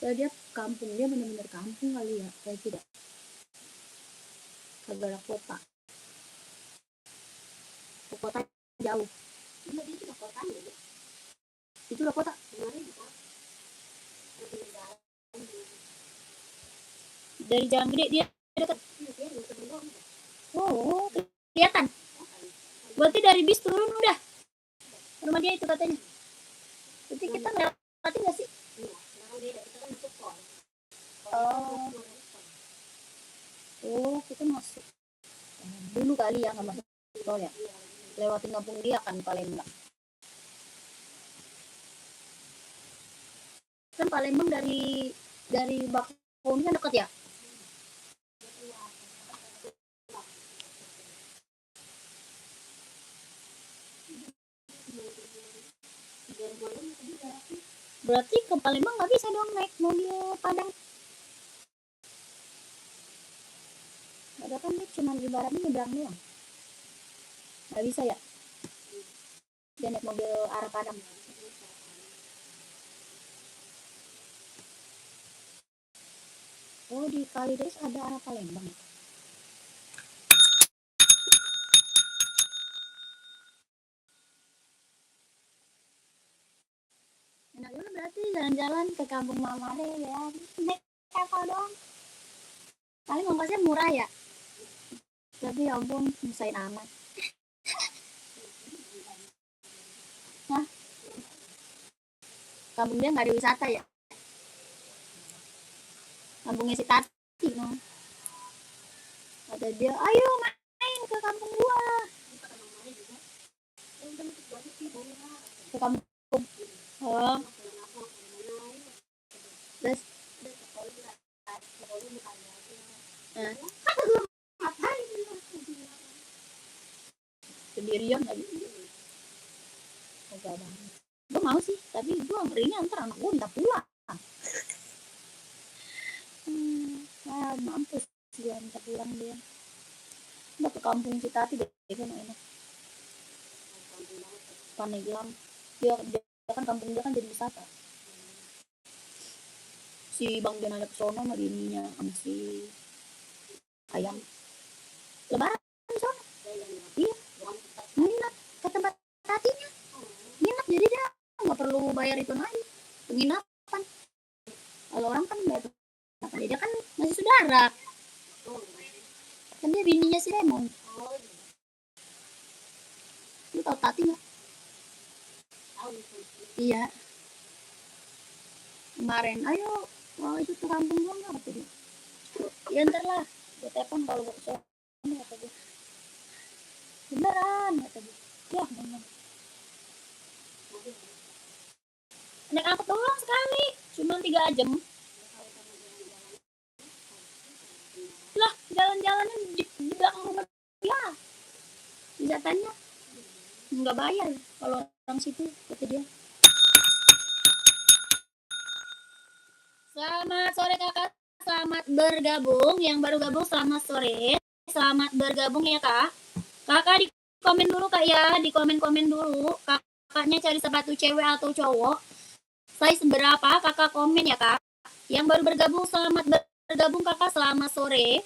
Dia kampung, dia benar-benar kampung kali ya, kayak tidak kagak ada kota. Ke kota jauh. Iya, dia itu kota ya. Itu udah kota. Dari jalan gede dia dekat. Oh, kelihatan. Berarti dari bis turun udah rumah dia itu katanya. Berarti kita melewati nggak sih? Oh, oh kita masuk dulu kali ya, nggak masuk tol ya. Lewatin kampung dia kan Palembang. Kan Palembang dari Bakau kan dekat ya. Berarti ke Palembang nggak bisa dong naik mobil Padang. Ada kan dia cuma ibaratnya nyebrang doang. Nggak bisa ya. Dia naik mobil arah Padang. Oh, di Kalideres ada arah Palembang. Enak juga berarti jalan-jalan ke kampung mama deh ya. Naik kapal dong. Paling ongkosnya murah ya. Tapi ya ampun, nyusahin amat. Nah, kampung dia nggak ada wisata ya. Kampungnya si Tati, no. Kata dia, ayo main ke kampung gua. Ke kampung. Oh. Terus sendirian lagi. Agak banget. Gue mau sih, tapi gue ngerinya ntar anak gue minta pulang. Mampus dia minta pulang dia. Udah ke kampung si Tati deh, kan enak. Paneglang. Dia kan kampung dia kan jadi wisata. Si Bang Jon ada kesono sama bininya sama si Ayam. Lebaran di sono. Iya. Nginap ke tempat Tatinya. Nginap jadi dia nggak perlu bayar itu lagi. Penginapan. Kalau orang kan bayar penginapan. Dia kan masih saudara. Kan dia bininya si Raymond. Lu tau Tati nggak? Iya. Kemarin, ayo itu ke kampung gua nggak kata dia. Ya ntar lah, gue telepon kalau gue kesana kata dia. Beneran kata dia. Ya bener. Naik angkot doang sekali, cuma 3 jam. Lah jalan-jalannya di belakang rumah dia. Wisatanya nggak bayar kalau orang situ kata dia. Selamat sore kakak, selamat bergabung. Yang baru gabung selamat sore, selamat bergabung ya kak. Kakak di komen dulu kak ya, di komen-komen dulu. Kakaknya cari sepatu cewek atau cowok. Size berapa kakak komen ya kak. Yang baru bergabung selamat bergabung kakak, selamat sore.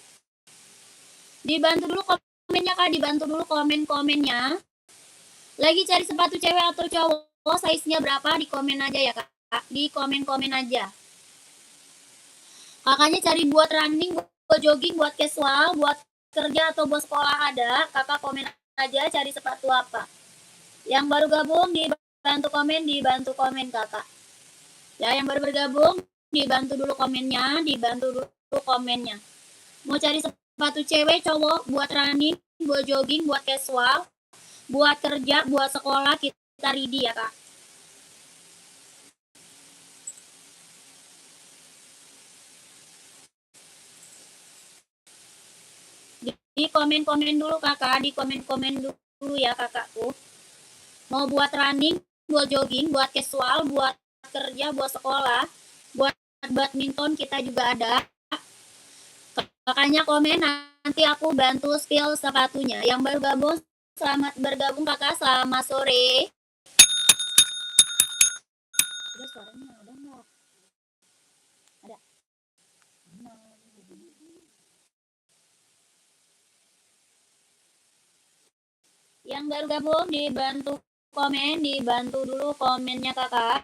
Dibantu dulu komennya kak, dibantu dulu komen-komennya. Lagi cari sepatu cewek atau cowok, size-nya berapa, di komen aja ya kak. Di komen-komen aja. Kakaknya cari buat running, buat jogging, buat casual, buat kerja atau buat sekolah ada. Kakak komen aja cari sepatu apa. Yang baru gabung dibantu komen kakak. Ya, yang baru bergabung dibantu dulu komennya, dibantu dulu komennya. Mau cari sepatu cewek, cowok, buat running, buat jogging, buat casual, buat kerja, buat sekolah, kita ready ya kak. Di komen-komen dulu kakak, di komen-komen dulu ya kakakku. Mau buat running, buat jogging, buat casual, buat kerja, buat sekolah, buat badminton kita juga ada. Kakaknya komen, nanti aku bantu spill sepatunya. Yang baru gabung, selamat bergabung kakak, selamat sore. Udah suaranya udah enggak? Yang baru gabung dibantu komen, dibantu dulu komennya kakak.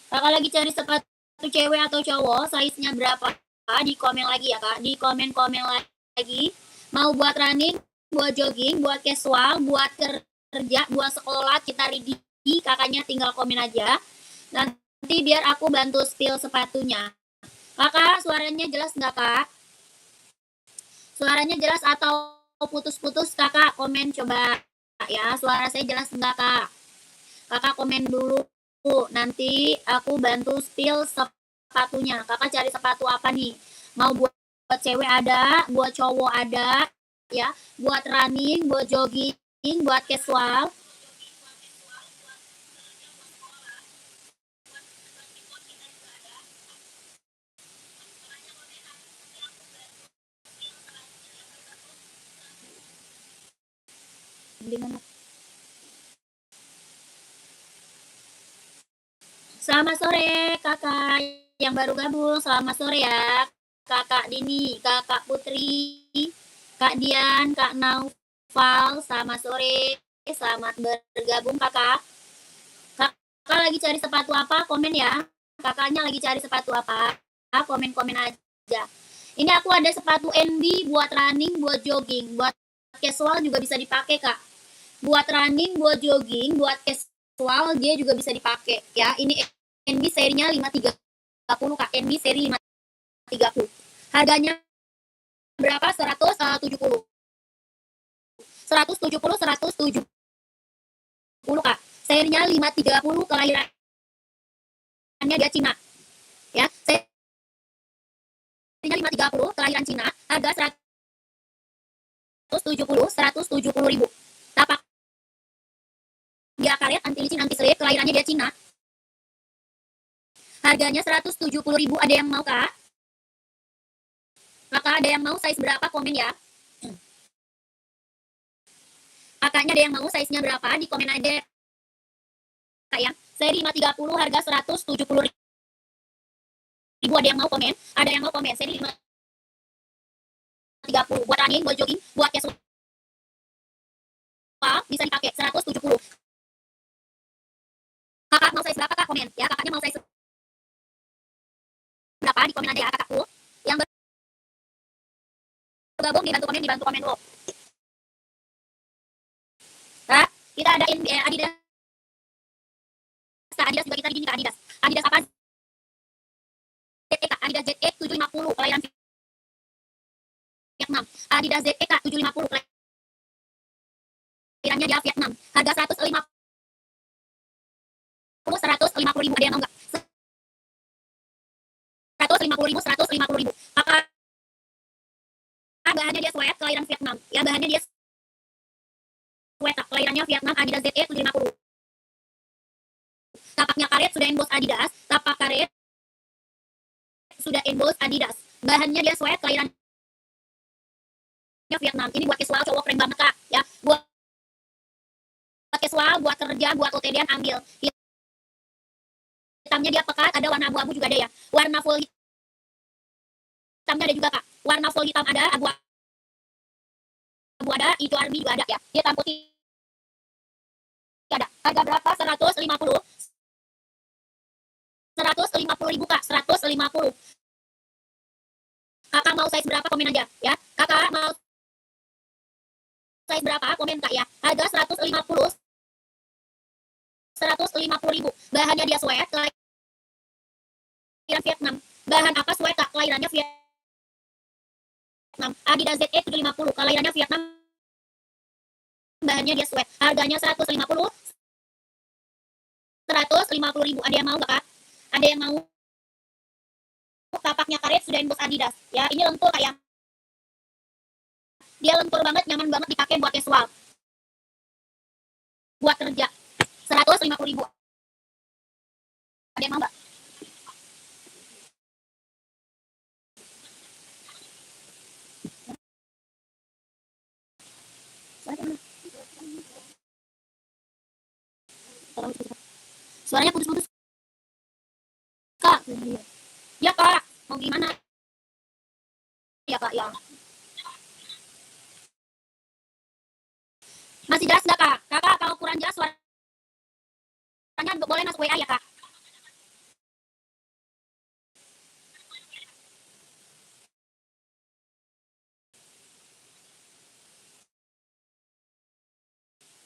Kakak lagi cari sepatu cewek atau cowok, size-nya berapa? Di komen lagi ya kak, di komen-komen lagi. Mau buat running, buat jogging, buat casual, buat kerja, buat sekolah, kita ready. Kakaknya tinggal komen aja. Nanti biar aku bantu spill sepatunya. Kakak, suaranya jelas nggak kak? Suaranya jelas atau putus-putus kakak? Komen coba ya, suara saya jelas nggak kak? Kakak komen dulu. Nanti aku bantu spill sepatunya. Kakak cari sepatu apa nih? Mau buat cewek ada, buat cowok ada, ya. Buat running, buat jogging, buat casual. Selamat sore kakak yang baru gabung. Selamat sore ya kakak Dini, kakak Putri, kak Dian, kak Naufal. Selamat sore, selamat bergabung kakak. Kakak lagi cari sepatu apa? Komen ya. Kakaknya lagi cari sepatu apa? Komen-komen aja. Ini aku ada sepatu NB buat running, buat jogging, buat casual juga bisa dipakai kak. Buat running, buat jogging, buat casual dia juga bisa dipakai ya. Ini NB serinya 530 kak. NB seri 530. Harganya berapa? 170. 170 170 kak. Serinya 530, kelahirannya dia Cina. Ya, serinya 530, kelahiran Cina. Harga 170 ribu. Tapak dia karet, anti licin, anti serip, kelahirannya dia Cina. Harganya 170 ribu. Ada yang mau kak? Kakak ada yang mau size berapa? Komen ya. Kakaknya ada yang mau size-nya berapa? Di komen aja kak ya. Seri 530 harga 170 ribu. Ada yang mau komen? Ada yang mau komen? Seri 530 buat running, buat jogging, buat casual bisa dipakai 170. Kakak mau size berapa kak? Komen ya. Kakaknya mau size berapa? Di komen aja ya kakakku. Yang bergabung dibantu komen dulu. Kak, kita ada Adidas. Adidas juga kita gini kak, Adidas. Adidas apa? ZE kak, Adidas ZE 750 kelahiran Vietnam. Adidas ZE kak 750 kelahirannya dia Vietnam. Harga 150 ribu. Ada yang mau nggak? 150 ribu. Kakak bahannya dia sweat, kelahiran Vietnam. Ya bahannya dia sweat, kelahirannya Vietnam. Adidas ZE 750. Tapaknya karet sudah emboss Adidas. Tapak karet sudah emboss Adidas. Bahannya dia sweat, kelahirannya Vietnam. Ini buat casual cowok keren banget kak. Ya buat casual, buat kerja, buat OTD ambil. Hitamnya dia pekat, ada warna abu-abu juga ada ya. Warna full hitamnya ada juga kak. Warna full hitam ada, abu-abu ada, hijau army juga ada ya. Hitam putih ada. Harga berapa? 150. 150 ribu kak. 150. Kakak mau size berapa? Komen aja ya. Kakak mau size berapa? Komen kak ya. Harga 150. 150 ribu. Bahannya dia sweat, kelahiran Vietnam. Bahan apa? Sweat kak, kelahirannya Vietnam. Adidas ZE 750, kelahirannya Vietnam. Bahannya dia sweat. Harganya 150. 150 ribu. Ada yang mau nggak kak? Ada yang mau? Tapaknya karet sudah emboss Adidas. Ya, ini lentur kayak. Dia lentur banget, nyaman banget dipakai buat casual. Buat kerja. 150 ribu. Ada yang mau nggak? Suaranya putus-putus. Kak. Ya kak, mau gimana? Ya kak, ya. Masih jelas nggak kak? Kakak kalau kurang jelas suaranya boleh masuk WA ya kak.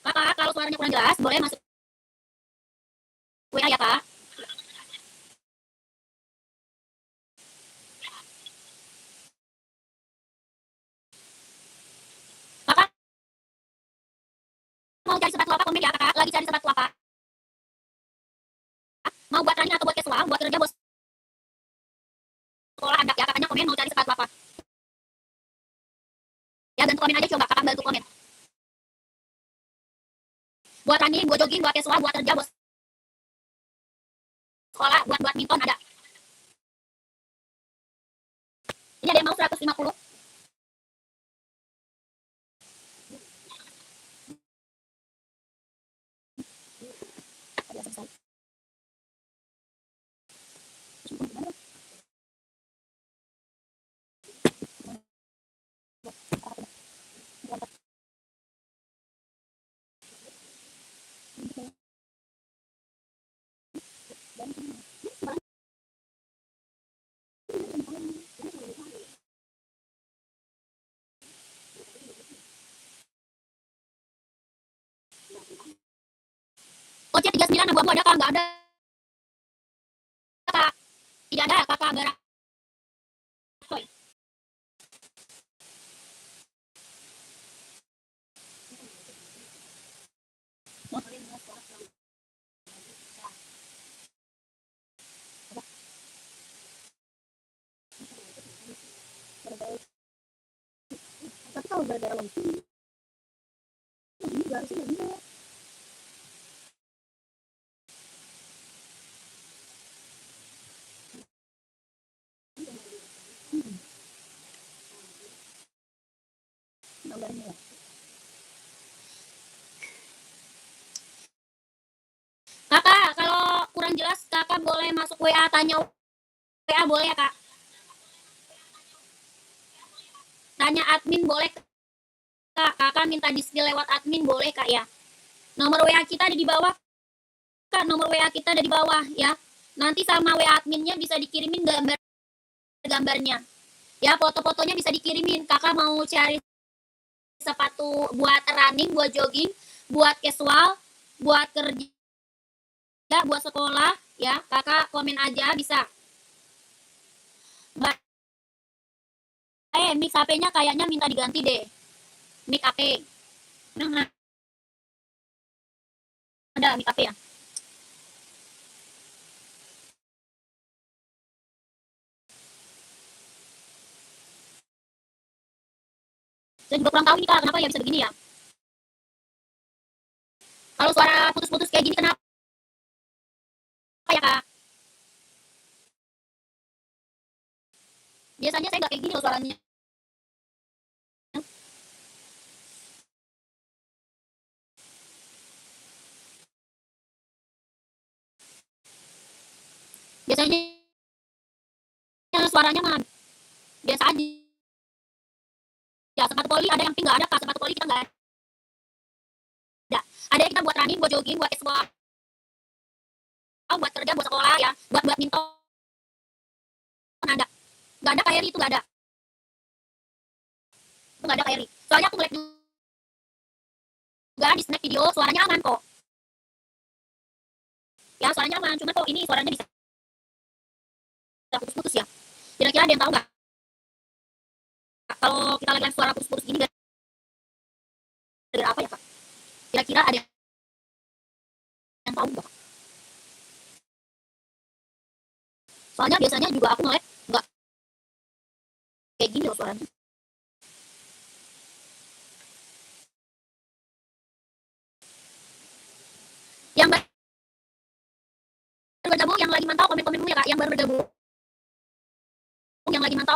Kakak kalau suaranya kurang jelas boleh masuk WA ya kak. Kakak mau cari sepatu apa komen ya kakak? Lagi cari sepatu apa? Mau buat running atau buat casual? Buat kerja bos sekolah ada ya kakaknya komen mau cari sepatu apa? Ya bantu komen aja coba kakak bantu komen. Buat running, buat jogging, buat casual, buat kerja bos sekolah, buat badminton ada. Ini ada yang mau 150. OC 39 abu-abu ada kak? Nggak ada kak. Tidak ada kakak Bara. Tapi kalau gara-gara launching ini juga harusnya bisa. Kakak kalau kurang jelas kakak boleh masuk WA tanya WA boleh ya kak? Tanya admin boleh kak? Kakak minta di skill lewat admin boleh kak ya? Nomor WA kita ada di bawah kak, nomor WA kita ada di bawah ya. Nanti sama WA adminnya bisa dikirimin gambarnya. Ya foto-fotonya bisa dikirimin. Kakak mau cari sepatu buat running, buat jogging, buat casual, buat kerja, buat sekolah, ya kakak komen aja bisa. Mbak, mic HP-nya kayaknya minta diganti deh. Mic HP. Nah, ada mic HP ya. Saya juga kurang tahu ini kak, kenapa ya bisa begini ya. Kalau suara putus-putus kayak gini kenapa ya kak? Biasanya saya nggak kayak gini loh suaranya. Biasanya suaranya mah biasa aja. Ya sepatu poli ada yang pink nggak ada kak, sepatu poli kita nggak ada. Ada yang kita buat running, buat jogging, buat casual, buat kerja, buat sekolah ya, buat badminton ada. Nggak ada kayak itu nggak ada. Itu nggak ada kayak soalnya aku ngeliat juga di snack video suaranya aman kok. Ya suaranya aman, cuma kok ini suaranya bisa putus-putus ya. Kira-kira ada yang tahu nggak? Kalau kita lagi live suara putus-putus gini gara-gara apa ya kak? Kira-kira ada yang tahu nggak? Soalnya biasanya juga aku ngeliat nggak kayak gini loh suaranya. Yang baru bergabung, yang lagi mantau komen-komen dulu ya kak. Yang baru bergabung, yang lagi mantau